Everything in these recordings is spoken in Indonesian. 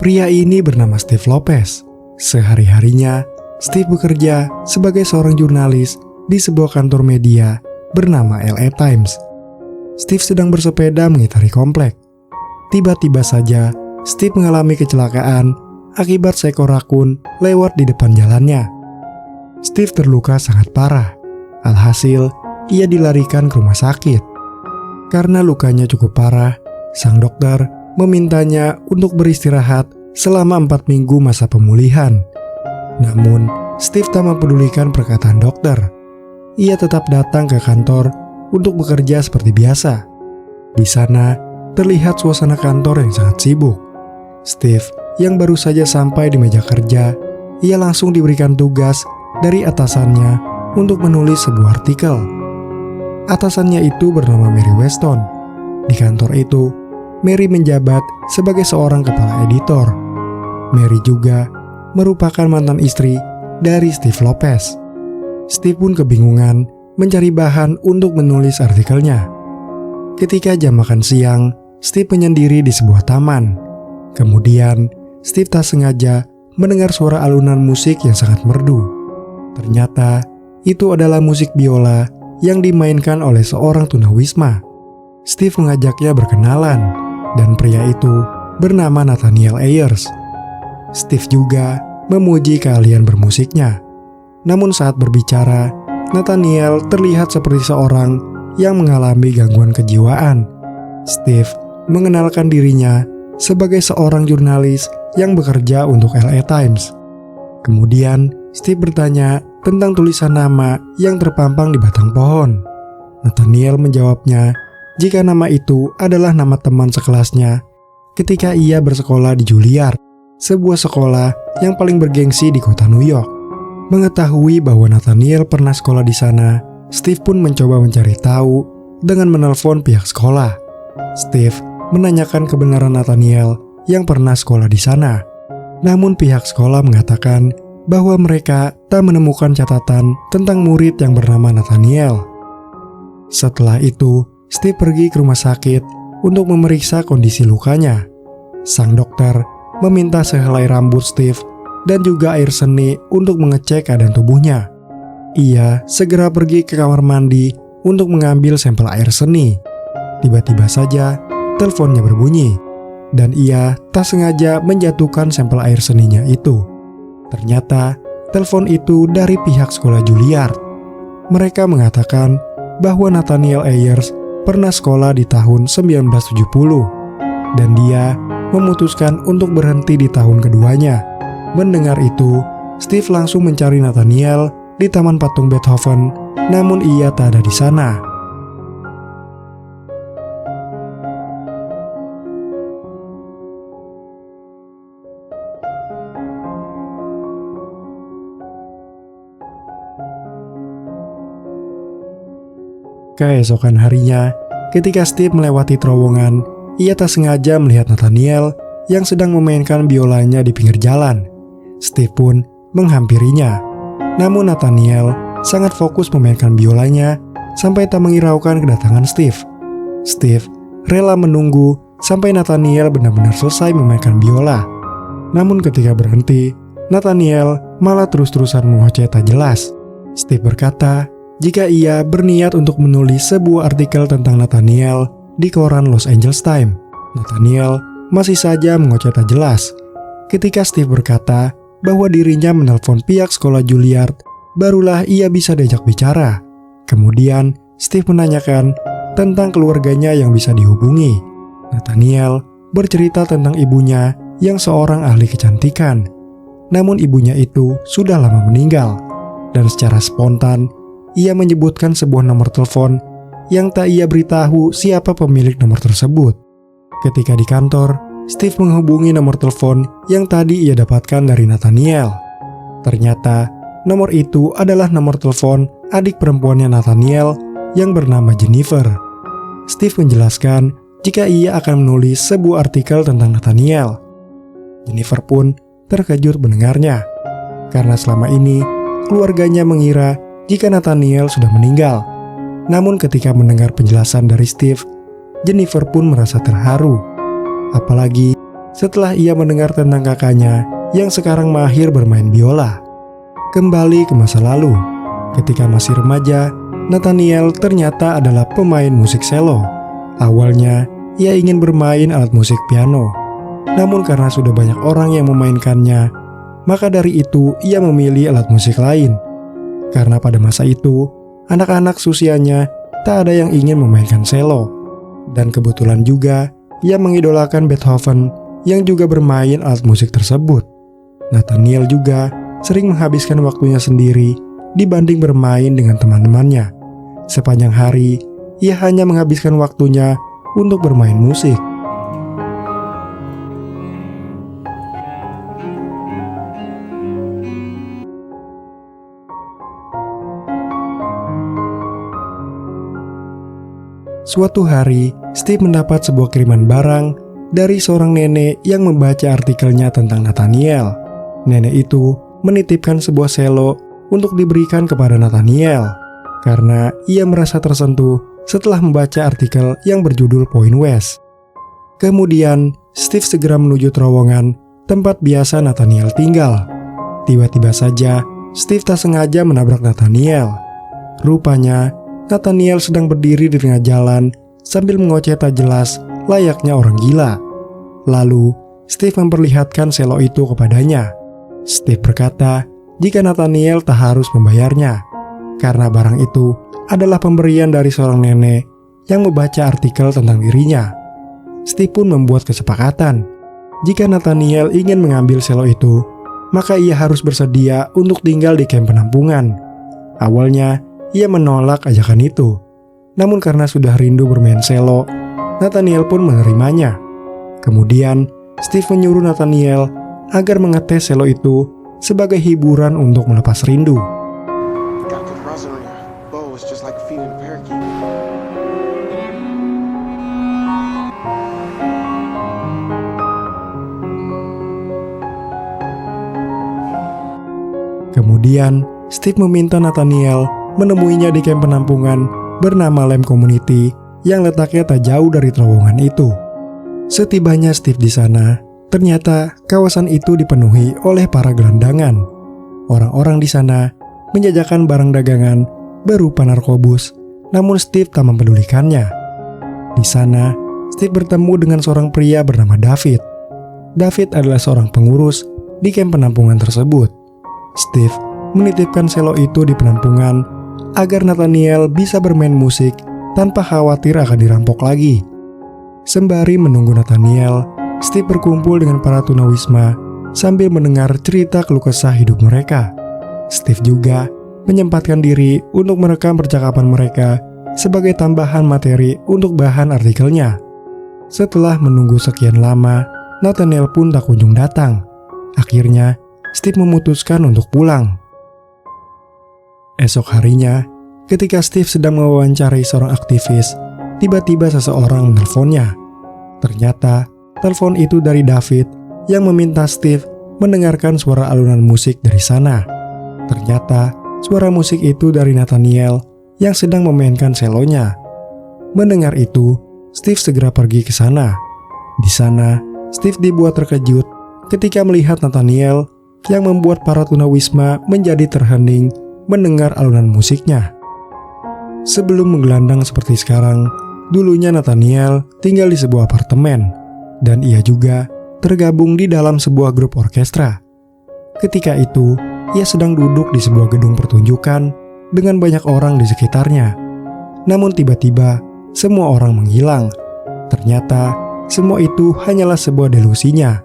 Pria ini bernama Steve Lopez. Sehari-harinya, Steve bekerja sebagai seorang jurnalis di sebuah kantor media bernama LA Times. Steve sedang bersepeda mengitari komplek. Tiba-tiba saja, Steve mengalami kecelakaan akibat seekor rakun lewat di depan jalannya. Steve terluka sangat parah. Alhasil, ia dilarikan ke rumah sakit. Karena lukanya cukup parah, sang dokter memintanya untuk beristirahat selama 4 minggu masa pemulihan. Namun, Steve tak mempedulikan perkataan dokter. Ia tetap datang ke kantor untuk bekerja seperti biasa. Di sana, terlihat suasana kantor yang sangat sibuk. Steve yang baru saja sampai di meja kerja, ia langsung diberikan tugas dari atasannya untuk menulis sebuah artikel. Atasannya itu bernama Mary Weston. Di kantor itu, Mary menjabat sebagai seorang kepala editor. Mary juga merupakan mantan istri dari Steve Lopez. Steve pun kebingungan mencari bahan untuk menulis artikelnya. Ketika jam makan siang, Steve menyendiri di sebuah taman. Kemudian, Steve tak sengaja mendengar suara alunan musik yang sangat merdu. Ternyata, itu adalah musik biola yang dimainkan oleh seorang tunawisma. Steve mengajaknya berkenalan, dan pria itu bernama Nathaniel Ayers. Steve juga memuji keahlian bermusiknya. Namun saat berbicara, Nathaniel terlihat seperti seorang yang mengalami gangguan kejiwaan. Steve mengenalkan dirinya sebagai seorang jurnalis yang bekerja untuk LA Times. Kemudian, Steve bertanya tentang tulisan nama yang terpampang di batang pohon. Nathaniel menjawabnya jika nama itu adalah nama teman sekelasnya ketika ia bersekolah di Juilliard, sebuah sekolah yang paling bergengsi di kota New York. Mengetahui bahwa Nathaniel pernah sekolah di sana, Steve pun mencoba mencari tahu dengan menelpon pihak sekolah. Steve menanyakan kebenaran Nathaniel yang pernah sekolah di sana. Namun pihak sekolah mengatakan bahwa mereka tak menemukan catatan tentang murid yang bernama Nathaniel. Setelah itu, Steve pergi ke rumah sakit untuk memeriksa kondisi lukanya. Sang dokter meminta sehelai rambut Steve dan juga air seni untuk mengecek keadaan tubuhnya. Ia segera pergi ke kamar mandi untuk mengambil sampel air seni. Tiba-tiba saja, teleponnya berbunyi, dan ia tak sengaja menjatuhkan sampel air seninya itu. Ternyata, telepon itu dari pihak sekolah Juilliard. Mereka mengatakan bahwa Nathaniel Ayers pernah sekolah di tahun 1970, dan dia memutuskan untuk berhenti di tahun keduanya. Mendengar itu, Steve langsung mencari Nathaniel di Taman Patung Beethoven, namun ia tak ada di sana. Keesokan harinya, ketika Steve melewati terowongan, ia tak sengaja melihat Nathaniel yang sedang memainkan biolanya di pinggir jalan. Steve pun menghampirinya. Namun Nathaniel sangat fokus memainkan biolanya sampai tak menghiraukan kedatangan Steve. Steve rela menunggu sampai Nathaniel benar-benar selesai memainkan biola. Namun ketika berhenti, Nathaniel malah terus-terusan mengoceh tak jelas. Steve berkata jika ia berniat untuk menulis sebuah artikel tentang Nathaniel di koran Los Angeles Times. Nathaniel masih saja mengoceh tak jelas. Ketika Steve berkata bahwa dirinya menelpon pihak sekolah Juilliard, barulah ia bisa diajak bicara. Kemudian Steve menanyakan tentang keluarganya yang bisa dihubungi. Nathaniel bercerita tentang ibunya yang seorang ahli kecantikan. Namun ibunya itu sudah lama meninggal, dan secara spontan ia menyebutkan sebuah nomor telepon yang tak ia beritahu siapa pemilik nomor tersebut. Ketika di kantor, Steve menghubungi nomor telepon yang tadi ia dapatkan dari Nathaniel. Ternyata, nomor itu adalah nomor telepon adik perempuannya Nathaniel yang bernama Jennifer. Steve menjelaskan jika ia akan menulis sebuah artikel tentang Nathaniel. Jennifer pun terkejut mendengarnya, karena selama ini keluarganya mengira jika Nathaniel sudah meninggal. Namun ketika mendengar penjelasan dari Steve, Jennifer pun merasa terharu. Apalagi setelah ia mendengar tentang kakaknya yang sekarang mahir bermain biola. Kembali ke masa lalu, ketika masih remaja, Nathaniel ternyata adalah pemain musik selo. Awalnya, ia ingin bermain alat musik piano. Namun karena sudah banyak orang yang memainkannya, maka dari itu ia memilih alat musik lain. Karena pada masa itu, anak-anak seusianya tak ada yang ingin memainkan selo. Dan kebetulan juga, ia mengidolakan Beethoven yang juga bermain alat musik tersebut. Nathaniel juga sering menghabiskan waktunya sendiri dibanding bermain dengan teman-temannya. Sepanjang hari, ia hanya menghabiskan waktunya untuk bermain musik. Suatu hari, Steve mendapat sebuah kiriman barang dari seorang nenek yang membaca artikelnya tentang Nathaniel. Nenek itu menitipkan sebuah selo untuk diberikan kepada Nathaniel karena ia merasa tersentuh setelah membaca artikel yang berjudul Point West. Kemudian, Steve segera menuju terowongan tempat biasa Nathaniel tinggal. Tiba-tiba saja, Steve tak sengaja menabrak Nathaniel. Rupanya, Nathaniel sedang berdiri di tengah jalan sambil mengoceh tak jelas layaknya orang gila. Lalu, Steve memperlihatkan selo itu kepadanya. Steve berkata jika Nathaniel tak harus membayarnya, karena barang itu adalah pemberian dari seorang nenek yang membaca artikel tentang dirinya. Steve pun membuat kesepakatan. Jika Nathaniel ingin mengambil selo itu, maka ia harus bersedia untuk tinggal di kamp penampungan. Awalnya, ia menolak ajakan itu. Namun karena sudah rindu bermain selo, Nathaniel pun menerimanya. Kemudian, Steve menyuruh Nathaniel agar mengetes selo itu sebagai hiburan untuk melepas rindu. Kemudian, Steve meminta Nathaniel menemuinya di kamp penampungan bernama Lamb Community yang letaknya tak jauh dari terowongan itu. Setibanya Steve di sana, ternyata kawasan itu dipenuhi oleh para gelandangan. Orang-orang di sana menjajakan barang dagangan berupa narkobus, namun Steve tak mempedulikannya. Di sana, Steve bertemu dengan seorang pria bernama David. David adalah seorang pengurus di kamp penampungan tersebut. Steve menitipkan selo itu di penampungan agar Nathaniel bisa bermain musik tanpa khawatir akan dirampok lagi. Sembari menunggu Nathaniel, Steve berkumpul dengan para tunawisma sambil mendengar cerita keluh kesah hidup mereka. Steve juga menyempatkan diri untuk merekam percakapan mereka sebagai tambahan materi untuk bahan artikelnya. Setelah menunggu sekian lama, Nathaniel pun tak kunjung datang. Akhirnya, Steve memutuskan untuk pulang. Esok harinya, ketika Steve sedang mewawancarai seorang aktivis, tiba-tiba seseorang menelponnya. Ternyata, telepon itu dari David yang meminta Steve mendengarkan suara alunan musik dari sana. Ternyata, suara musik itu dari Nathaniel yang sedang memainkan selonya. Mendengar itu, Steve segera pergi ke sana. Di sana, Steve dibuat terkejut ketika melihat Nathaniel yang membuat para tunawisma menjadi terhening mendengar alunan musiknya. Sebelum menggelandang seperti sekarang, dulunya Nathaniel tinggal di sebuah apartemen, dan ia juga tergabung di dalam sebuah grup orkestra. Ketika itu, ia sedang duduk di sebuah gedung pertunjukan dengan banyak orang di sekitarnya. Namun tiba-tiba, semua orang menghilang. Ternyata, semua itu hanyalah sebuah delusinya.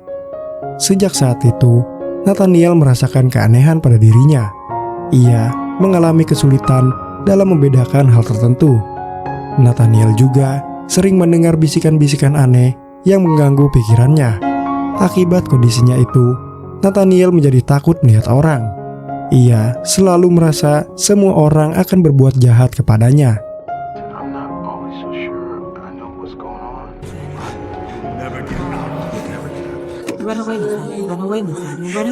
Sejak saat itu, Nathaniel merasakan keanehan pada dirinya. Ia mengalami kesulitan dalam membedakan hal tertentu. Nathaniel juga sering mendengar bisikan-bisikan aneh yang mengganggu pikirannya. Akibat kondisinya itu, Nathaniel menjadi takut melihat orang. Ia selalu merasa semua orang akan berbuat jahat kepadanya. Run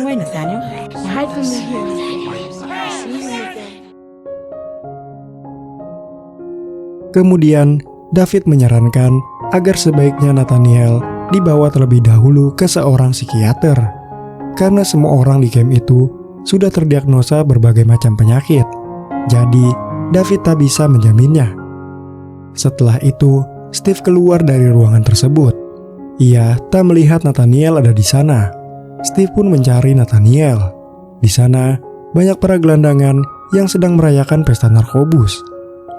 away, Nathaniel. Hide from me here. Kemudian, David menyarankan agar sebaiknya Nathaniel dibawa terlebih dahulu ke seorang psikiater. Karena semua orang di camp itu sudah terdiagnosa berbagai macam penyakit. Jadi, David tak bisa menjaminnya. Setelah itu, Steve keluar dari ruangan tersebut. Ia tak melihat Nathaniel ada di sana. Steve pun mencari Nathaniel. Di sana, banyak para gelandangan yang sedang merayakan pesta narkobus.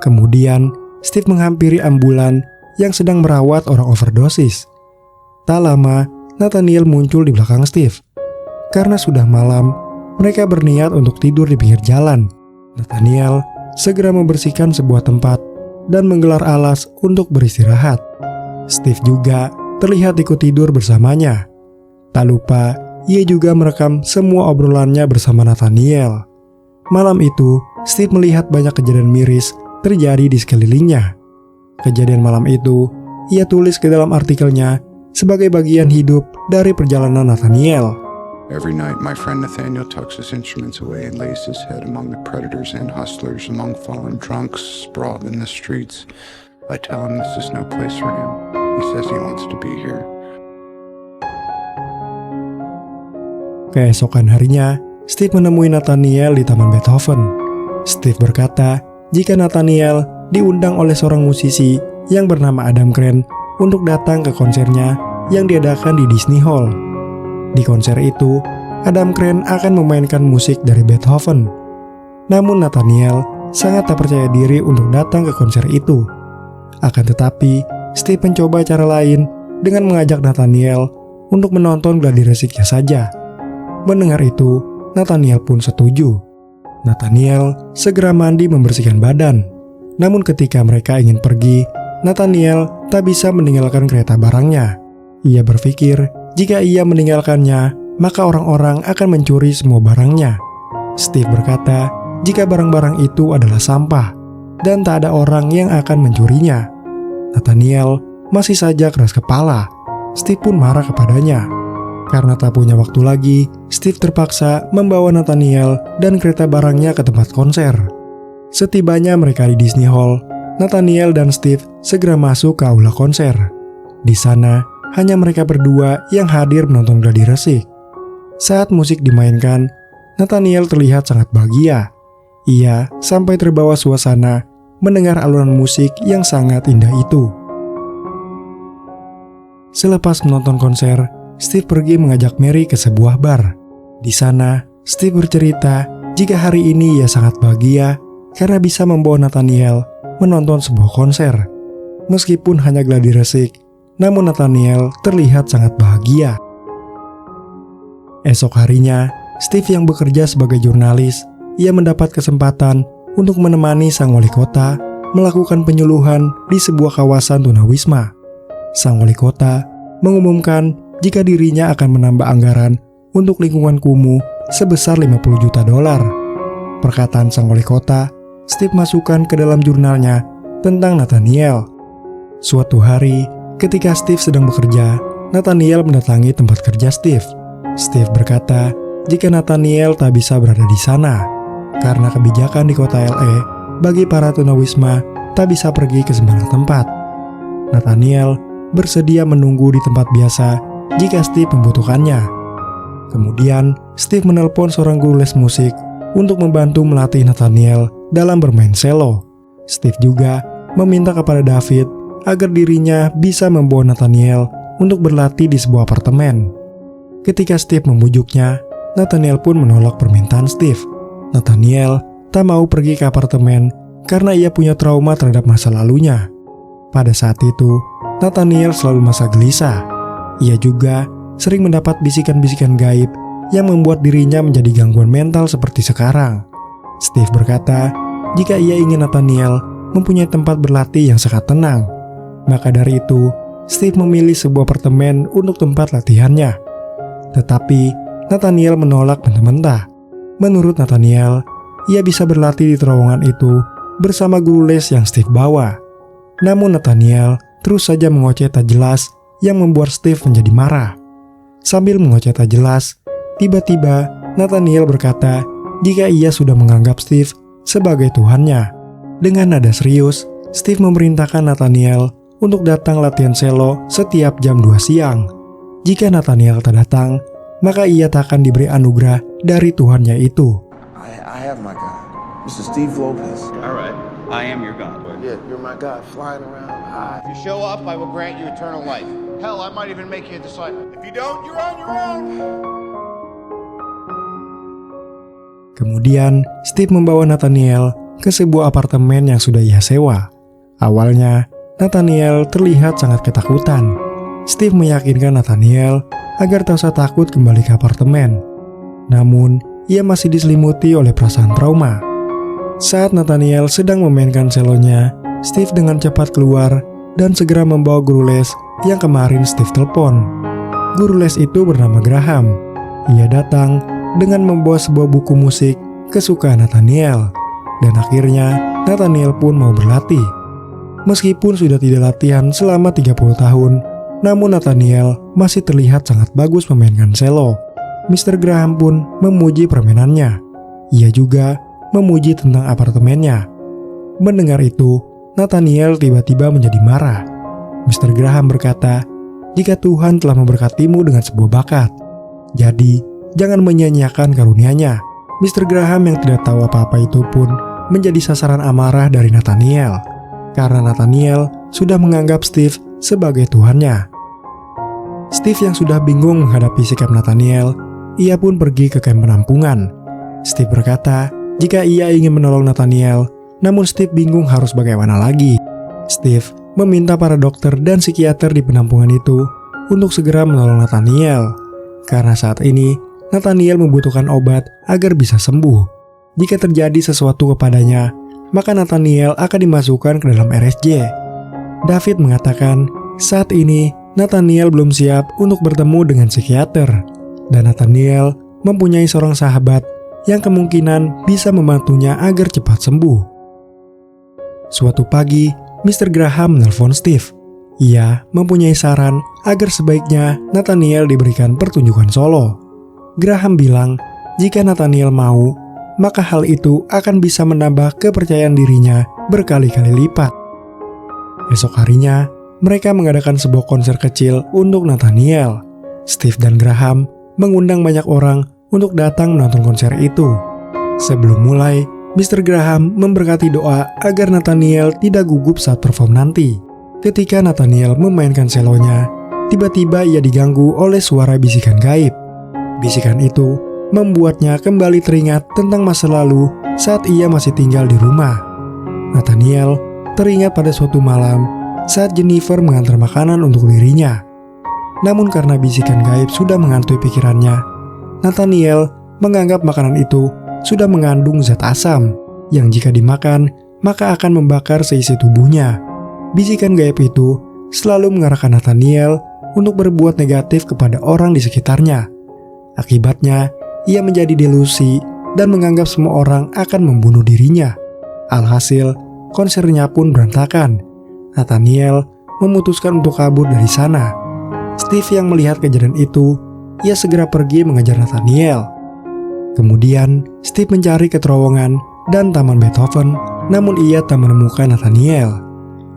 Kemudian, Steve menghampiri ambulan yang sedang merawat orang overdosis. Tak lama, Nathaniel muncul di belakang Steve. Karena sudah malam, mereka berniat untuk tidur di pinggir jalan. Nathaniel segera membersihkan sebuah tempat dan menggelar alas untuk beristirahat. Steve juga terlihat ikut tidur bersamanya. Tak lupa, ia juga merekam semua obrolannya bersama Nathaniel. Malam itu, Steve melihat banyak kejadian miris terjadi di sekelilingnya. Kejadian malam itu, ia tulis ke dalam artikelnya sebagai bagian hidup dari perjalanan Nathaniel. Every night, my friend Nathaniel tucks his instruments away and lays his head among the predators and hustlers, among fallen drunks sprawled in the streets. I tell him this is no place for him. He says he wants to be here. Keesokan harinya, Steve menemui Nathaniel di Taman Beethoven. Steve berkata jika Nathaniel diundang oleh seorang musisi yang bernama Adam Grant untuk datang ke konsernya yang diadakan di Disney Hall. Di konser itu, Adam Grant akan memainkan musik dari Beethoven. Namun Nathaniel sangat tak percaya diri untuk datang ke konser itu. Akan tetapi, Steve mencoba cara lain dengan mengajak Nathaniel untuk menonton gladi resiknya saja. Mendengar itu, Nathaniel pun setuju. Nathaniel segera mandi membersihkan badan. Namun ketika mereka ingin pergi, Nathaniel tak bisa meninggalkan kereta barangnya. Ia berpikir jika ia meninggalkannya, maka orang-orang akan mencuri semua barangnya. Steve berkata jika barang-barang itu adalah sampah dan tak ada orang yang akan mencurinya. Nathaniel masih saja keras kepala. Steve pun marah kepadanya. Karena tak punya waktu lagi, Steve terpaksa membawa Nathaniel dan kereta barangnya ke tempat konser. Setibanya mereka di Disney Hall, Nathaniel dan Steve segera masuk ke aula konser. Di sana, hanya mereka berdua yang hadir menonton gladi resik. Saat musik dimainkan, Nathaniel terlihat sangat bahagia. Ia sampai terbawa suasana mendengar alunan musik yang sangat indah itu. Selepas menonton konser, Steve pergi mengajak Mary ke sebuah bar. Di sana, Steve bercerita jika hari ini ia sangat bahagia karena bisa membawa Nathaniel menonton sebuah konser. Meskipun hanya gladi resik, namun Nathaniel terlihat sangat bahagia. Esok harinya, Steve yang bekerja sebagai jurnalis, ia mendapat kesempatan untuk menemani sang wali kota melakukan penyuluhan di sebuah kawasan tunawisma. Sang wali kota mengumumkan jika dirinya akan menambah anggaran untuk lingkungan kumuh sebesar $50 juta. Perkataan sang wali kota, Steve masukkan ke dalam jurnalnya tentang Nathaniel. Suatu hari, ketika Steve sedang bekerja, Nathaniel mendatangi tempat kerja Steve. Steve berkata jika Nathaniel tak bisa berada di sana karena kebijakan di kota LA bagi para tunawisma tak bisa pergi ke sembarang tempat. Nathaniel bersedia menunggu di tempat biasa jika Steve membutuhkannya. Kemudian, Steve menelpon seorang guru les musik untuk membantu melatih Nathaniel dalam bermain selo. Steve juga meminta kepada David agar dirinya bisa membawa Nathaniel untuk berlatih di sebuah apartemen. Ketika Steve membujuknya, Nathaniel pun menolak permintaan Steve. Nathaniel tak mau pergi ke apartemen karena ia punya trauma terhadap masa lalunya. Pada saat itu, Nathaniel selalu merasa gelisah. Ia juga sering mendapat bisikan-bisikan gaib yang membuat dirinya menjadi gangguan mental seperti sekarang. Steve berkata jika ia ingin Nathaniel mempunyai tempat berlatih yang sangat tenang. Maka dari itu, Steve memilih sebuah apartemen untuk tempat latihannya. Tetapi, Nathaniel menolak mentah-mentah. Menurut Nathaniel, ia bisa berlatih di terowongan itu bersama guru les yang Steve bawa. Namun Nathaniel terus saja mengoceh tak jelas yang membuat Steve menjadi marah. Sambil mengoceh tak jelas, tiba-tiba Nathaniel berkata jika ia sudah menganggap Steve sebagai Tuhannya. Dengan nada serius, Steve memerintahkan Nathaniel untuk datang latihan selo setiap jam 2 siang. Jika Nathaniel tak datang, maka ia tak akan diberi anugerah dari Tuhannya itu. I have my God, Mr. Steve Lopez. All right, I am your God. Yeah, you're my God, flying around high. If you show up, I will grant you eternal life. Hell, I might even make you a disciple. If you don't, you're on your own. Kemudian, Steve membawa Nathaniel ke sebuah apartemen yang sudah ia sewa. Awalnya, Nathaniel terlihat sangat ketakutan. Steve meyakinkan Nathaniel agar tak usah takut kembali ke apartemen. Namun, ia masih diselimuti oleh perasaan trauma. Saat Nathaniel sedang memainkan selonya, Steve dengan cepat keluar dan segera membawa guru les yang kemarin Steve telepon. Guru les itu bernama Graham. Ia datang dengan membawa sebuah buku musik kesukaan Nathaniel. Dan akhirnya, Nathaniel pun mau berlatih. Meskipun sudah tidak latihan selama 30 tahun, namun Nathaniel masih terlihat sangat bagus memainkan selo. Mr. Graham pun memuji permainannya. Ia juga memuji tentang apartemennya. Mendengar itu, Nathaniel tiba-tiba menjadi marah. Mr. Graham berkata, "Jika Tuhan telah memberkatimu dengan sebuah bakat, jadi jangan menyia-nyiakan karunia-Nya." Mr. Graham yang tidak tahu apa-apa itu pun menjadi sasaran amarah dari Nathaniel, karena Nathaniel sudah menganggap Steve sebagai Tuhannya. Steve yang sudah bingung menghadapi sikap Nathaniel, ia pun pergi ke kamp penampungan. Steve berkata jika ia ingin menolong Nathaniel, namun Steve bingung harus bagaimana lagi. Steve meminta para dokter dan psikiater di penampungan itu untuk segera menolong Nathaniel, karena saat ini Nathaniel membutuhkan obat agar bisa sembuh. Jika terjadi sesuatu kepadanya, maka Nathaniel akan dimasukkan ke dalam RSJ. David mengatakan, saat ini Nathaniel belum siap untuk bertemu dengan psikiater, dan Nathaniel mempunyai seorang sahabat yang kemungkinan bisa membantunya agar cepat sembuh. Suatu pagi, Mr. Graham menelpon Steve. Ia mempunyai saran agar sebaiknya Nathaniel diberikan pertunjukan solo. Graham bilang, jika Nathaniel mau, maka hal itu akan bisa menambah kepercayaan dirinya berkali-kali lipat. Esok harinya, mereka mengadakan sebuah konser kecil untuk Nathaniel. Steve dan Graham mengundang banyak orang untuk datang menonton konser itu. Sebelum mulai, Mr. Graham memberkati doa agar Nathaniel tidak gugup saat perform nanti. Ketika Nathaniel memainkan selonya, tiba-tiba ia diganggu oleh suara bisikan gaib. Bisikan itu membuatnya kembali teringat tentang masa lalu saat ia masih tinggal di rumah. Nathaniel teringat pada suatu malam saat Jennifer mengantar makanan untuk dirinya. Namun karena bisikan gaib sudah menghantui pikirannya, Nathaniel menganggap makanan itu sudah mengandung zat asam yang jika dimakan maka akan membakar seisi tubuhnya. Bisikan gaib itu selalu mengarahkan Nathaniel untuk berbuat negatif kepada orang di sekitarnya. Akibatnya, ia menjadi delusi dan menganggap semua orang akan membunuh dirinya. Alhasil, konsernya pun berantakan. Nathaniel memutuskan untuk kabur dari sana. Steve yang melihat kejadian itu, ia segera pergi mengejar Nathaniel. Kemudian, Steve mencari ke terowongan dan taman Beethoven, namun ia tak menemukan Nathaniel.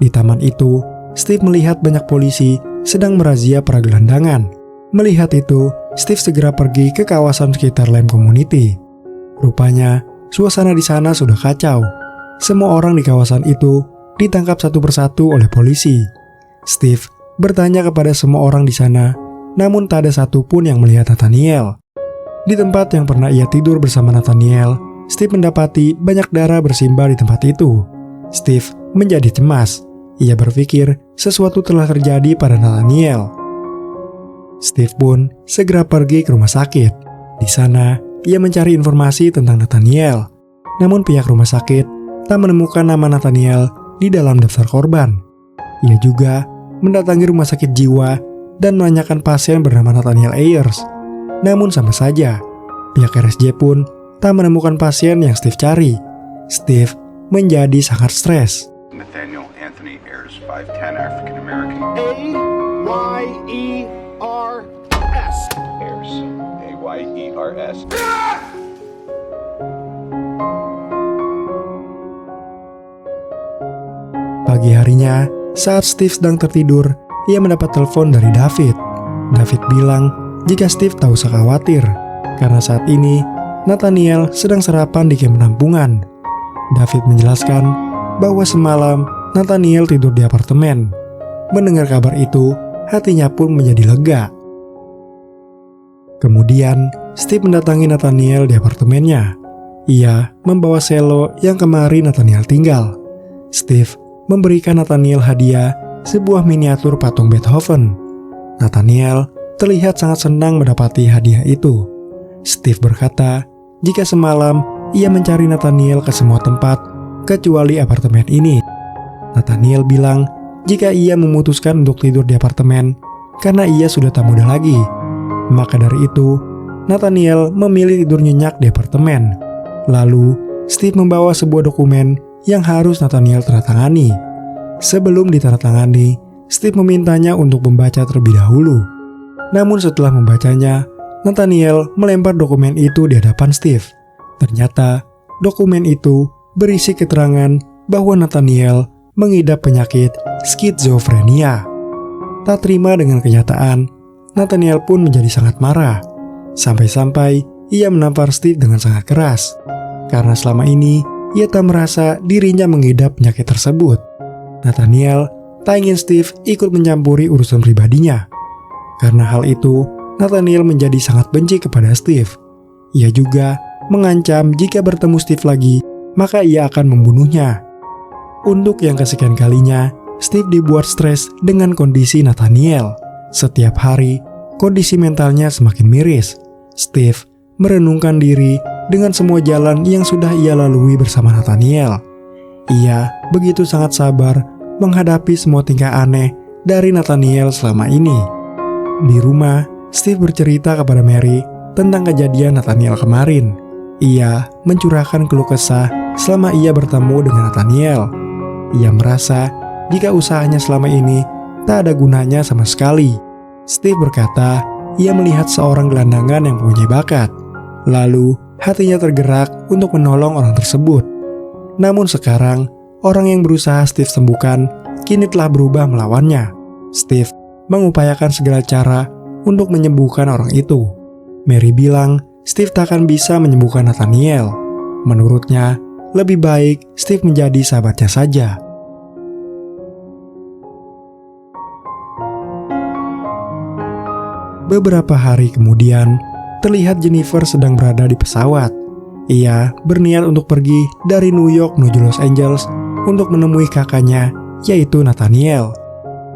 Di taman itu, Steve melihat banyak polisi sedang merazia para gelandangan. Melihat itu, Steve segera pergi ke kawasan sekitar Lime Community. Rupanya, suasana di sana sudah kacau. Semua orang di kawasan itu ditangkap satu persatu oleh polisi. Steve bertanya kepada semua orang di sana, namun tak ada satupun yang melihat Nathaniel. Di tempat yang pernah ia tidur bersama Nathaniel, Steve mendapati banyak darah bersimbah di tempat itu. Steve menjadi cemas. Ia berpikir sesuatu telah terjadi pada Nathaniel. Steve pun segera pergi ke rumah sakit. Di sana, ia mencari informasi tentang Nathaniel. Namun pihak rumah sakit tak menemukan nama Nathaniel di dalam daftar korban. Ia juga mendatangi rumah sakit jiwa dan menanyakan pasien bernama Nathaniel Ayers. Namun sama saja, pihak RSJ pun tak menemukan pasien yang Steve cari. Steve menjadi sangat stres. Nathaniel Anthony Ayers, 5'10", African American. A-Y-E-R-S. Ayers, A-Y-E-R-S. Pagi harinya, saat Steve sedang tertidur, ia mendapat telepon dari David. David bilang jika Steve tak usah khawatir, karena saat ini Nathaniel sedang sarapan di kamp penampungan. David menjelaskan bahwa semalam Nathaniel tidur di apartemen. Mendengar kabar itu, hatinya pun menjadi lega. Kemudian, Steve mendatangi Nathaniel di apartemennya. Ia membawa selo yang kemarin Nathaniel tinggal. Steve memberikan Nathaniel hadiah sebuah miniatur patung Beethoven. Nathaniel terlihat sangat senang mendapati hadiah itu. Steve berkata jika semalam ia mencari Nathaniel ke semua tempat kecuali apartemen ini. Nathaniel bilang jika ia memutuskan untuk tidur di apartemen karena ia sudah tak muda lagi. Maka dari itu, Nathaniel memilih tidur nyenyak di apartemen. Lalu, Steve membawa sebuah dokumen yang harus Nathaniel tandatangani. Sebelum ditandatangani, Steve memintanya untuk membaca terlebih dahulu. Namun setelah membacanya, Nathaniel melempar dokumen itu di hadapan Steve. Ternyata, dokumen itu berisi keterangan bahwa Nathaniel mengidap penyakit skizofrenia. Tak terima dengan kenyataan, Nathaniel pun menjadi sangat marah. Sampai-sampai ia menampar Steve dengan sangat keras. Karena selama ini, ia tak merasa dirinya mengidap penyakit tersebut. Nathaniel tak ingin Steve ikut mencampuri urusan pribadinya. Karena hal itu, Nathaniel menjadi sangat benci kepada Steve. Ia juga mengancam jika bertemu Steve lagi, maka ia akan membunuhnya. Untuk yang kesekian kalinya, Steve dibuat stres dengan kondisi Nathaniel. Setiap hari, kondisi mentalnya semakin miris. Steve merenungkan diri dengan semua jalan yang sudah ia lalui bersama Nathaniel. Ia begitu sangat sabar menghadapi semua tingkah aneh dari Nathaniel selama ini. Di rumah, Steve bercerita kepada Mary tentang kejadian Nathaniel kemarin. Ia mencurahkan keluh kesah selama ia bertemu dengan Nathaniel. Ia merasa jika usahanya selama ini tak ada gunanya sama sekali. Steve berkata ia melihat seorang gelandangan yang mempunyai bakat. Lalu hatinya tergerak untuk menolong orang tersebut. Namun sekarang, orang yang berusaha Steve sembuhkan kini telah berubah melawannya. Steve mengupayakan segala cara untuk menyembuhkan orang itu. Mary bilang Steve tak akan bisa menyembuhkan Nathaniel. Menurutnya, lebih baik Steve menjadi sahabatnya saja. Beberapa hari kemudian, terlihat Jennifer sedang berada di pesawat. Ia berniat untuk pergi dari New York menuju Los Angeles untuk menemui kakaknya, yaitu Nathaniel.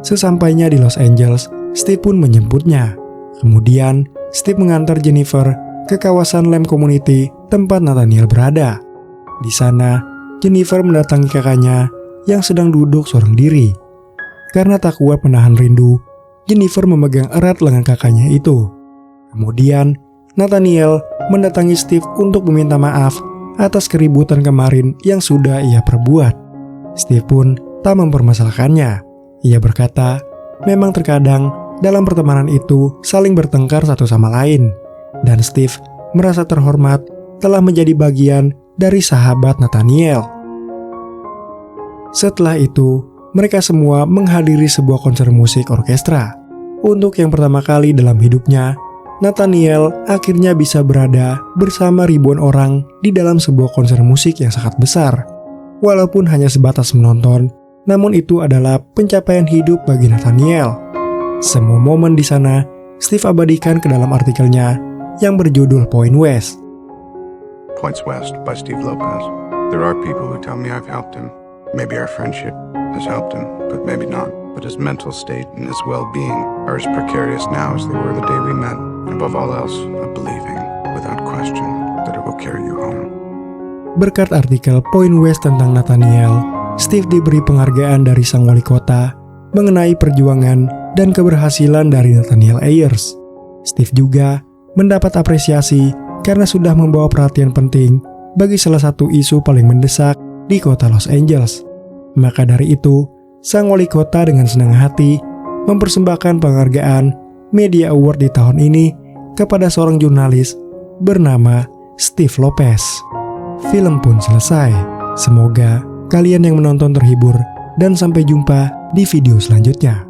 Sesampainya di Los Angeles, Steve pun menjemputnya. Kemudian, Steve mengantar Jennifer ke kawasan Lamb Community tempat Nathaniel berada. Di sana, Jennifer mendatangi kakaknya yang sedang duduk seorang diri. Karena tak kuat menahan rindu, Jennifer memegang erat lengan kakaknya itu. Kemudian, Nathaniel mendatangi Steve untuk meminta maaf atas keributan kemarin yang sudah ia perbuat. Steve pun tak mempermasalahkannya. Ia berkata, memang terkadang dalam pertemanan itu saling bertengkar satu sama lain, dan Steve merasa terhormat telah menjadi bagian dari sahabat Nathaniel. Setelah itu, mereka semua menghadiri sebuah konser musik orkestra. Untuk yang pertama kali dalam hidupnya, Nathaniel akhirnya bisa berada bersama ribuan orang di dalam sebuah konser musik yang sangat besar. Walaupun hanya sebatas menonton, namun itu adalah pencapaian hidup bagi Nathaniel. Semua momen di sana, Steve abadikan ke dalam artikelnya yang berjudul Point West. Points West by Steve Lopez. There are people who tell me I've helped him. Maybe our friendship has helped him, but maybe not. But his mental state and his well-being are as precarious now as they were the day we met. Above all else, of believing, without question, that it will carry you home. Berkat artikel Point West tentang Nathaniel, Steve diberi penghargaan dari sang wali kota mengenai perjuangan dan keberhasilan dari Nathaniel Ayers. Steve juga mendapat apresiasi karena sudah membawa perhatian penting bagi salah satu isu paling mendesak di kota Los Angeles. Maka dari itu, sang wali kota dengan senang hati mempersembahkan penghargaan Media Award di tahun ini kepada seorang jurnalis bernama Steve Lopez. Film pun selesai. Semoga kalian yang menonton terhibur dan sampai jumpa di video selanjutnya.